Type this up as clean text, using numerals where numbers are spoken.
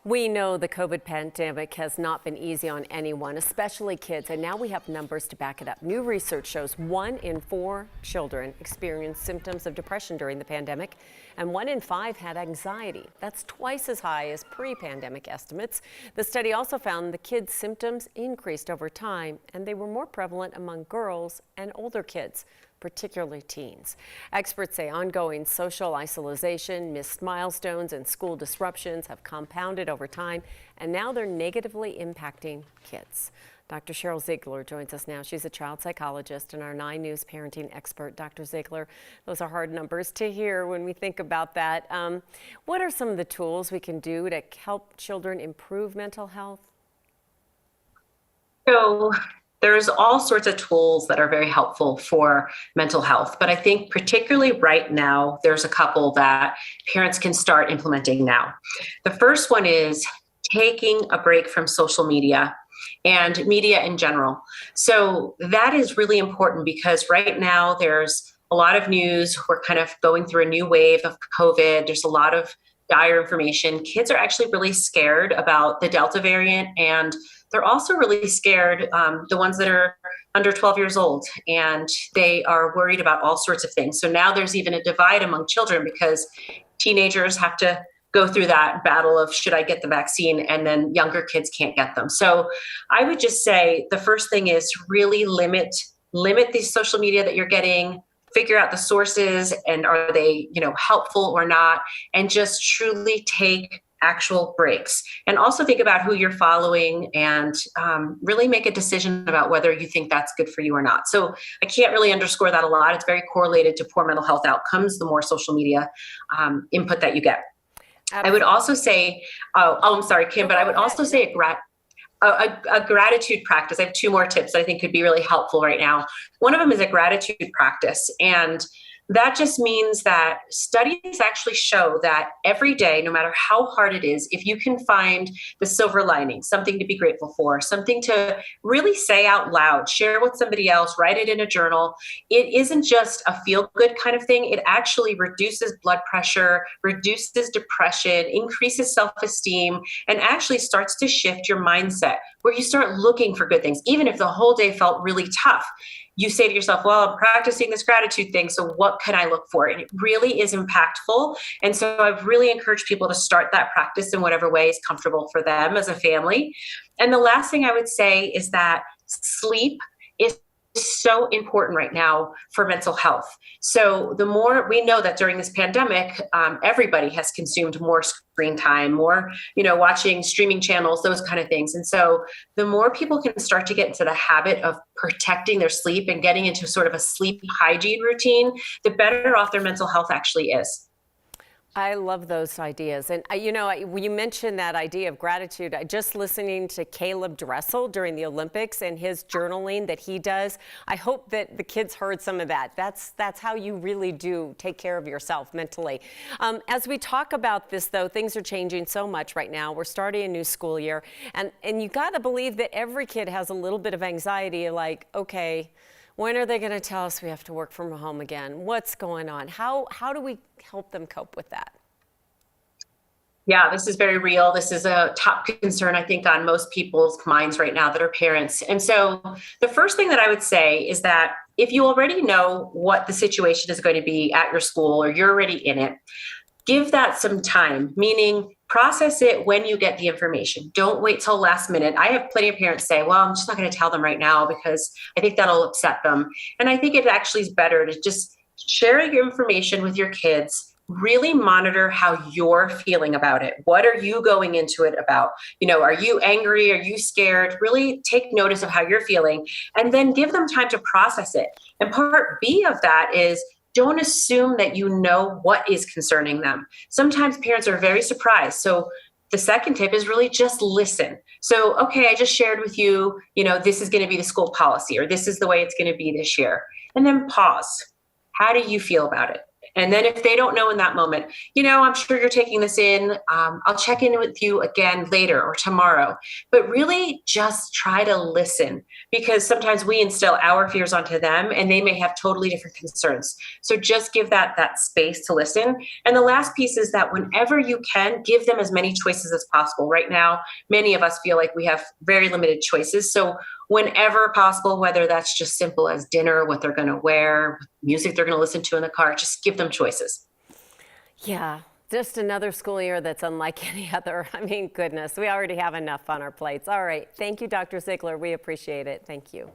We know the COVID pandemic has not been easy on anyone, especially kids, and now we have numbers to back it up. New research shows 1 in 4 children experienced symptoms of depression during the pandemic, and 1 in 5 had anxiety. That's twice as high as pre-pandemic estimates. The study also found the kids' symptoms increased over time, and they were more prevalent among girls and older kids, particularly teens. Experts say ongoing social isolation, missed milestones, and school disruptions have compounded over time, and now they're negatively impacting kids. Dr. Cheryl Ziegler joins us now. She's a child psychologist and our 9 News parenting expert. Dr. Ziegler, those are hard numbers to hear when we think about that. What are some of the tools we can do to help children improve mental health? So there's all sorts of tools that are very helpful for mental health, but I think particularly right now, there's a couple that parents can start implementing now. The first one is taking a break from social media and media in general. So that is really important because right now there's a lot of news. We're kind of going through a new wave of COVID. There's a lot of dire information. Kids are actually really scared about the Delta variant, and they're also really scared, the ones that are under 12 years old, and they are worried about all sorts of things. So now there's even a divide among children because teenagers have to go through that battle of should I get the vaccine, and then younger kids can't get them. So I would just say the first thing is really limit the social media that you're getting, figure out the sources and are they, helpful or not, and just truly take actual breaks. And also think about who you're following and really make a decision about whether you think that's good for you or not. So I can't really underscore that a lot. It's very correlated to poor mental health outcomes, the more social media input that you get. Absolutely. I would also say, I'm sorry, Kim, but I would also say a gratitude practice. I have 2 more tips that I think could be really helpful right now. One of them is a gratitude practice. And that just means that studies actually show that every day, no matter how hard it is, if you can find the silver lining, something to be grateful for, something to really say out loud, share with somebody else, write it in a journal, it isn't just a feel-good kind of thing. It actually reduces blood pressure, reduces depression, increases self-esteem, and actually starts to shift your mindset where you start looking for good things. Even if the whole day felt really tough, you say to yourself, well, I'm practicing this gratitude thing, so what can I look for? And it really is impactful. And so I've really encouraged people to start that practice in whatever way is comfortable for them as a family. And the last thing I would say is that sleep is so important right now for mental health. So the more we know that during this pandemic, everybody has consumed more screen time, more, watching streaming channels, those kind of things. And so the more people can start to get into the habit of protecting their sleep and getting into sort of a sleep hygiene routine, the better off their mental health actually is. I love those ideas. And, you mentioned that idea of gratitude. Just listening to Caleb Dressel during the Olympics and his journaling that he does, I hope that the kids heard some of that. That's how you really do take care of yourself mentally. As we talk about this, though, things are changing so much right now. We're starting a new school year. And you got to believe that every kid has a little bit of anxiety, like, okay, when are they going to tell us we have to work from home again? What's going on? How do we help them cope with that? Yeah, this is very real. This is a top concern, I think, on most people's minds right now that are parents. And so the first thing that I would say is that if you already know what the situation is going to be at your school or you're already in it, give that some time, meaning process it when you get the information. Don't wait till last minute. I have plenty of parents say, well, I'm just not going to tell them right now because I think that'll upset them. And I think it actually is better to just share your information with your kids. Really monitor how you're feeling about it. What are you going into it about? Are you angry? Are you scared? Really take notice of how you're feeling and then give them time to process it. And part B of that is don't assume that you know what is concerning them. Sometimes parents are very surprised. So the second tip is really just listen. So, okay, I just shared with you, this is going to be the school policy or this is the way it's going to be this year. And then pause. How do you feel about it? And then if they don't know in that moment, I'm sure you're taking this in. I'll check in with you again later or tomorrow. But really just try to listen, because sometimes we instill our fears onto them and they may have totally different concerns. So just give that space to listen. And the last piece is that whenever you can, give them as many choices as possible. Right now, many of us feel like we have very limited choices. So whenever possible, whether that's just simple as dinner, what they're going to wear, music they're going to listen to in the car, just give them choices. Yeah, just another school year that's unlike any other. I mean, goodness, we already have enough on our plates. All right. Thank you, Dr. Ziegler. We appreciate it. Thank you.